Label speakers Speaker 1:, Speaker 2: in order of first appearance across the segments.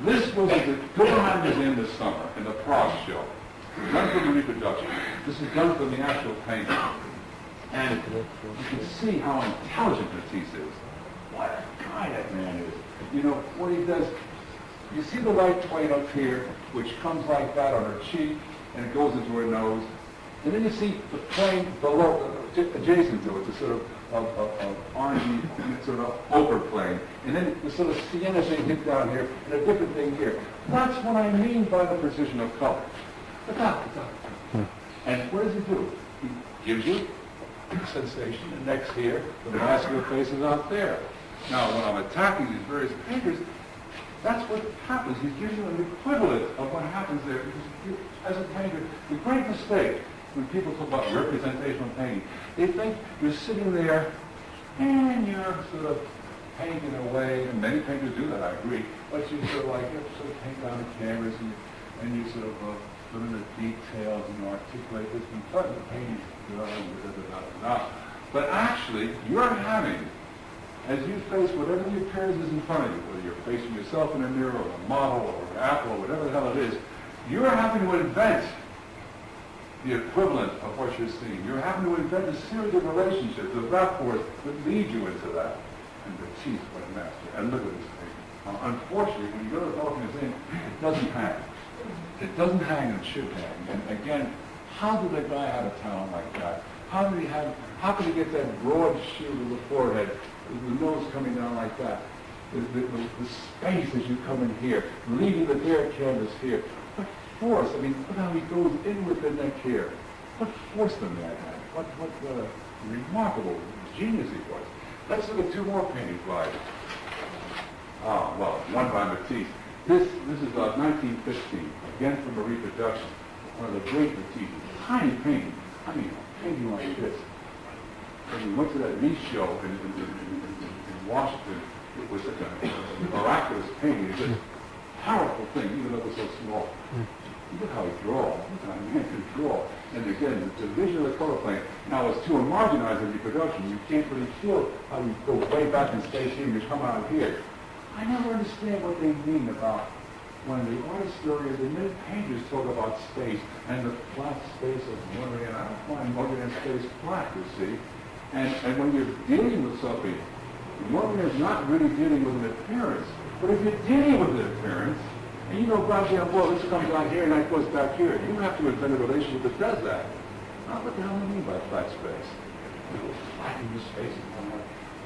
Speaker 1: This was at the Guggenheim Museum this summer in the Prague show. Done for the reproduction. This is done for the actual painting. And you can see how intelligent Matisse is. What a guy that man is. You know, what he does, you see the light plane up here, which comes like that on her cheek, and it goes into her nose. And then you see the plane below, adjacent to it, the sort of orangey, sort of ochre plane. And then the sort of sienna thing hit down here, and a different thing here. That's what I mean by the precision of color. Look out. And what does he do? He gives you a sensation, the neck's here, the masculine face is out there. Now, when I'm attacking these various painters, that's what happens. He gives you an equivalent of what happens there. Because as a painter, the great mistake when people talk about representational painting, they think you're sitting there and you're sort of painting away, and many painters do that, I agree, but you sort of paint down the canvas and you sort of put in the details and articulate this and cut the painting. But actually, you're having, as you face whatever the appearance is in front of you, whether you're facing yourself in a mirror or a model or an apple or whatever the hell it is, you're having to invent the equivalent of what you're seeing. You're having to invent a series of relationships, of rapports that lead you into that. And Matisse, what a master. And look at this painting. Unfortunately, when you go to the Pelican Museum, it doesn't hang. It doesn't hang and it should hang. And again, how did a guy have a talent like that? How could he get that broad shield of the forehead, the nose coming down like that? The space as you come in here, leaving the bare canvas here. What force? I mean, look how he goes in with the neck here. What force the man had. What remarkable genius he was. Let's look at two more paintings by one by Matisse. This is 1915, again from a reproduction. One of the great Matisse. Tiny painting. I mean, a painting like this. When we went to that Nice show in Washington, it was such a miraculous painting. It's a powerful thing, even though it was so small. Look how he draws. Look how a man can draw. And again, the vision of the color plane. Now, it's too homogenized in reproduction. You can't really feel how you go way back in space here and you come out here. I never understand what they mean about when the art historians and many painters talk about space and the flat space of Mondrian. I don't find Mondrian space flat, you see. And when you're dealing with something, Mondrian is not really dealing with an appearance. But if you're dealing with an appearance, and you know, goddamn well, this comes out here and that goes back here, you have to invent a relationship that does that. Now, what the hell do you mean by flat space? You will flatten the space.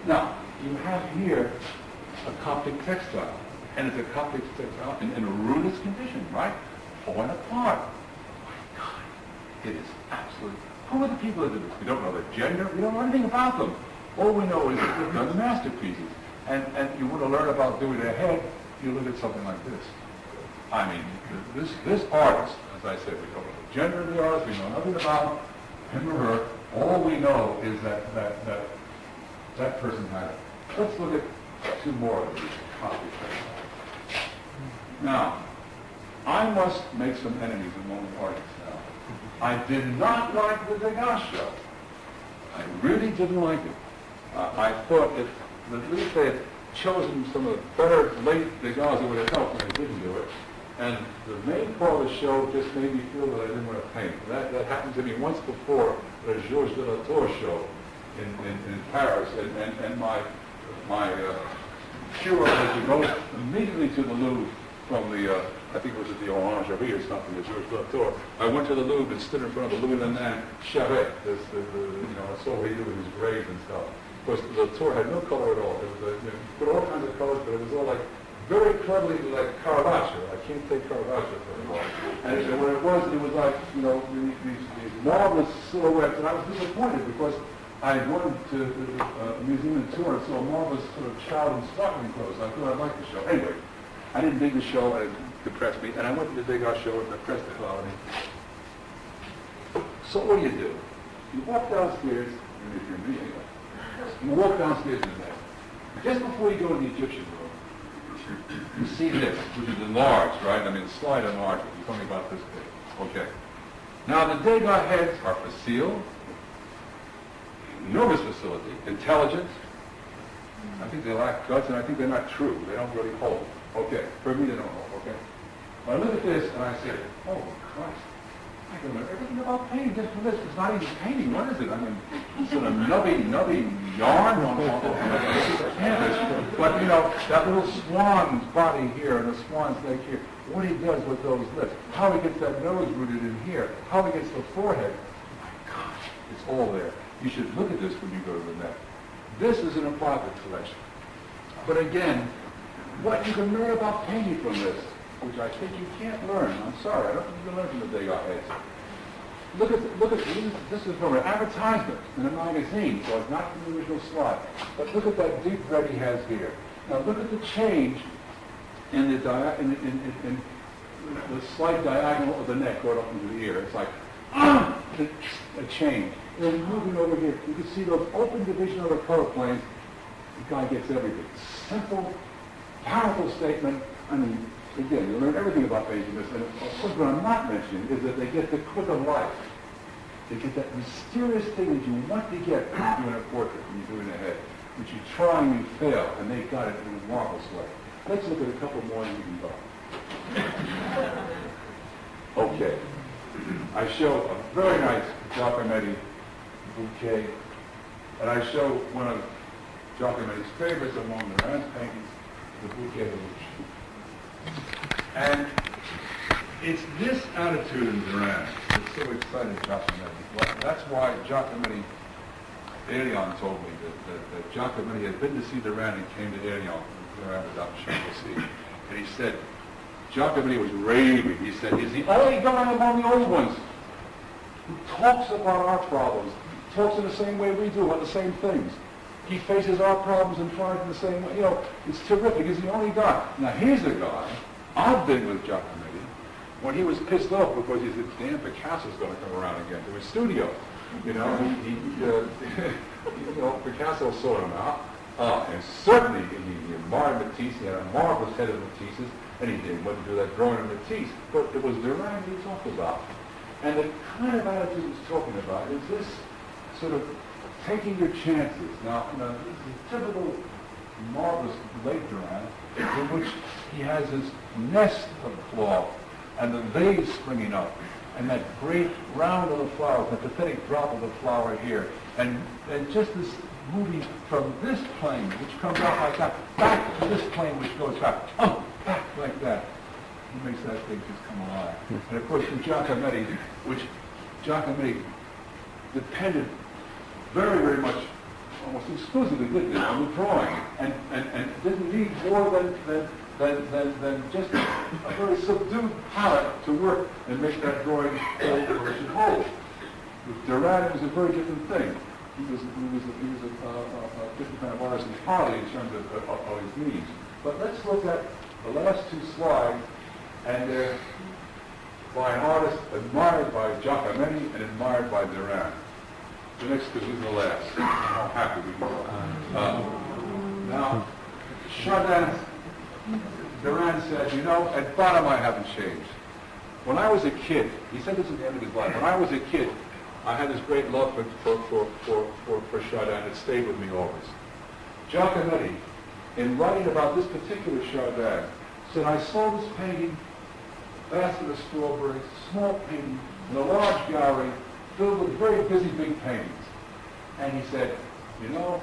Speaker 1: Now, you have here a Coptic textile. And it's a Coptic textile in a ruinous condition, right? Falling apart. My God, it is absolutely... Who are the people that do this? We don't know their gender. We don't know anything about them. All we know is that they're the masterpieces. And you want to learn about doing their head, you look at something like this. I mean, this artist, as I said, we don't know the gender of the artist, we know nothing about him or her. All we know is that person had it. Let's look at two more of these Coptic textiles. Now, I must make some enemies among the artists now. I did not like the Degas show. I really didn't like it. I thought if at least they had chosen some of the better late Degas, it would have helped, and they didn't do it. And the main part of the show just made me feel that I didn't want to paint. That happened to me once before at a Georges de la Tour show in Paris, and my cure was to go immediately to the Louvre from the, I think it was at the Orangerie or something, the Georges de la Tour. I went to the Louvre and stood in front of the Louis Leland Charret, I saw what he did with his graves and stuff. Of course, the tour had no color at all. It was put all kinds of colors, but it was all like very cleverly like Caravaggio. I can't take Caravaggio very well. And when it was like, these marvelous silhouettes, and I was disappointed because I went to the museum in Tours and saw a marvelous sort of child in sparkling clothes. I thought I'd like the show. Anyway, I didn't dig the show, and it depressed me, and I went to the Degas show, and it depressed the hell out of me. So what do? You walk downstairs, and if you're me anyway, you walk downstairs in the night. Just before you go to the Egyptian room, you see this, which is enlarged, right? I mean, slide enlargement. You're talking about this big. Okay. Now, the Degas heads are facile, enormous facility, intelligence. I think they lack guts, and I think they're not true. They don't really hold. Okay, for me to know, okay? When I look at this and I say, oh Christ, I can learn everything about painting just from this. It's not even painting, what is it? I mean, it's sort of nubby yarn on a piece of canvas. But you know, that little swan's body here and the swan's leg here, what he does with those lips, how he gets that nose rooted in here, how he gets the forehead. Oh my gosh, it's all there. You should look at this when you go to the Met. This is in a private collection. But again, what you can learn about painting from this, which I think you can't learn. I'm sorry, I don't think you can learn from the Degas heads. Look at this is from an advertisement in a magazine, so it's not from the original slide. But look at that deep red he has here. Now look at the change in the slight diagonal of the neck right up into the ear. It's like a change. And then moving over here, you can see those open division of the color planes. The guy gets everything. Simple, powerful statement. I mean, again, you learn everything about painting this, and of course what I'm not mentioning is that they get the quick of life. They get that mysterious thing that you want to get when you're doing a portrait, when you're doing a head, which you try and you fail, and they got it in a marvelous way. Let's look at a couple more and we can go. Okay. I show a very nice Giacometti bouquet, and I show one of Giacometti's favorites among the Rand's paintings, the Bouquet de Rouge. And it's this attitude in Duran that so excited Giacometti. Well, that's why Leland told me that Giacometti had been to see Duran and came to Leland without Champs-Élysées. And he said, Giacometti was raving. He said, he's the only guy among the old ones who talks about our problems. He talks in the same way we do about the same things. He faces our problems and tries in the same way. You know, it's terrific. He's the only guy. Now, here's a guy. I've been with Giacometti when he was pissed off because he said, damn, Picasso's going to come around again to his studio. You know, Picasso sought him out. And certainly, he admired Matisse. He had a marvelous head of Matisse's. And he didn't want to do that drawing of Matisse. But it was Duran he talked about. And the kind of attitude he's talking about is this sort of taking your chances. Now this is a typical marvelous late Duran, in which he has this nest of cloth and the vase springing up, and that great round of the flower, the pathetic drop of the flower here, and just this moving from this plane, which comes out like that, back to this plane, which goes back like that. He makes that thing just come alive. And of course, from Giacometti, which Giacometti depended very, very much, almost exclusively on the drawing, and didn't need more than just a very subdued palette to work and make that drawing hold where it should hold. With Duran, it was a very different thing. He was a different kind of artist entirely in terms of his needs. But let's look at the last two slides, and they're by an artist admired by Giacometti and admired by Duran. The next two is the last. How happy we are. Now, Chardin, Duran said, you know, at bottom I haven't changed. When I was a kid, he said this at the end of his life, when I was a kid, I had this great love for Chardin. It stayed with me always. Giacometti, in writing about this particular Chardin, said, I saw this painting, basket of strawberries, small painting, in a large gallery, filled with very busy big paintings. And he said, you know,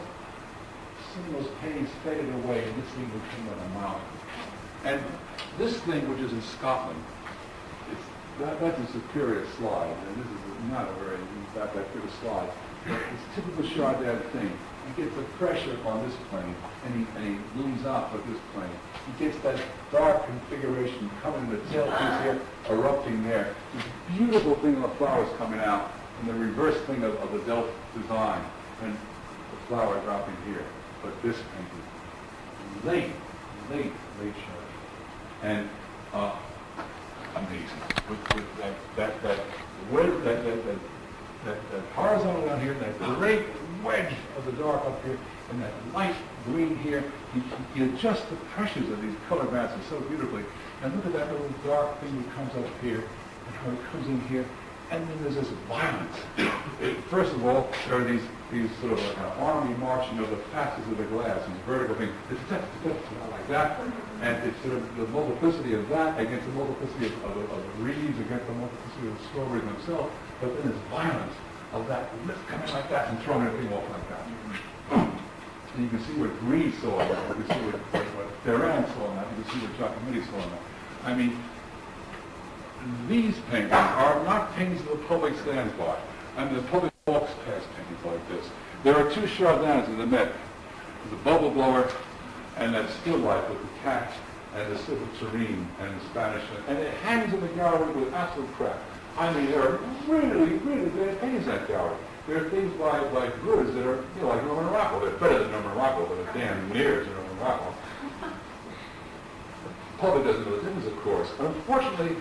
Speaker 1: some of those paintings faded away and this thing became like a mountain. And this thing, which is in Scotland, that's a superior slide, and this is not a very, that good a slide. But it's typical Chardin thing. He gets the pressure on this plane, and he looms out with this plane. He gets that dark configuration coming in the tailpiece here, erupting there. This beautiful thing of the flowers coming out, and the reverse thing of the Delft design, and the flower dropping here. But this painting, late Chardin. And amazing. With that horizontal down here, that great wedge of the dark up here, and that light green here. You adjust the pressures of these color masses so beautifully. And look at that little dark thing that comes up here, and how it comes in here. And then there's this violence. First of all, there are these sort of army marching of the facets of the glass, these vertical things. It's like that. And it's sort of the multiplicity of that against the multiplicity of the reeds, against the multiplicity of the strawberries themselves. But then there's violence of that lift coming like that and throwing everything off like that. And you can see what Green saw in that. You can see what Ferran saw in that. You can see what Giacometti saw in that. I mean, these paintings are not paintings that the public stands by. I mean, the public walks past paintings like this. There are two Chardins in the Met. The bubble blower and that still life with the cat and the civil tureen and the Spanish. And it hangs in the gallery with absolute crap. I mean, there are really, really bad paintings in that gallery. There are things by Goods that are, you know, like Norman Rockwell. They're better than Norman Rockwell, but they're damn near to Norman Rockwell. The public doesn't know the difference, of course. But unfortunately,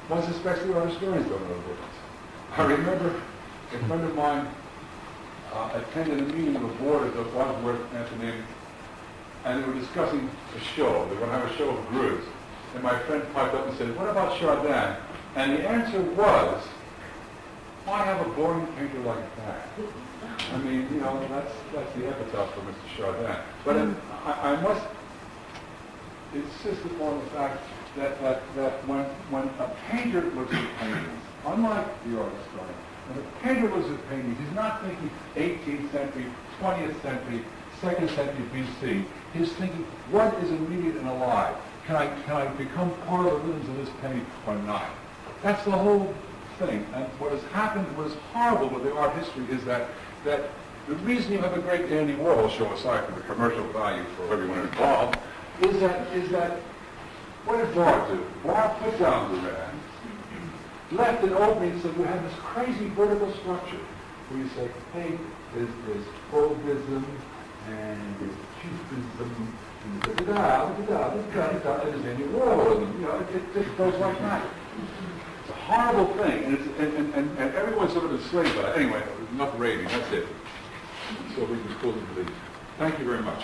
Speaker 1: one suspects the art historians don't know the difference. I remember a friend of mine attended a meeting of the board at the Wadsworth Athenaeum, and they were discussing a show. They were going to have a show of Greuze. And my friend piped up and said, "What about Chardin?" And the answer was, "Why have a boring painter like that?" I mean, you know, that's the epitaph for Mr. Chardin. But I must insist upon the fact that when a painter looks at paintings, unlike the art historian, when a painter looks at paintings, he's not thinking 18th century, 20th century, 2nd century BC. He's thinking, what is immediate and alive? Can I become part of the rhythms of this painting or not? That's the whole thing. And what has happened, what is horrible with the art history is that the reason you have a great Andy Warhol show, aside from the commercial value for everyone involved, is that what did Barr do? Barr put down the rand, left an opening so you have this crazy vertical structure where you say, hey, there's Fauvism and there's Cubism and there's Andy Warholism. You know, it just goes like that. It's a horrible thing, and everyone's sort of enslaved by it. Anyway, enough raving, that's it. So we can close the meeting. Thank you very much.